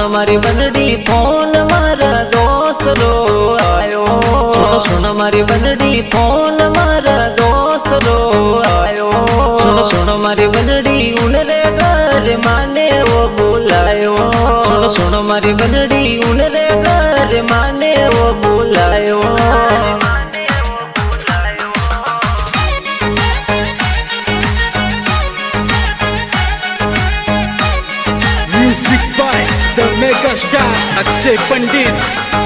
सुन मारी बनड़ी फोन मारा दोस्त रो आयो। सुन मारी बनड़ी फोन मारा दोस्त रो आयो। सुन मारी बनड़ी उनरे घर माने वो बुलायो। सुन मारी बनड़ी उनरे घर माने वो बुलायो। Music by the mega star Akshay Pandit।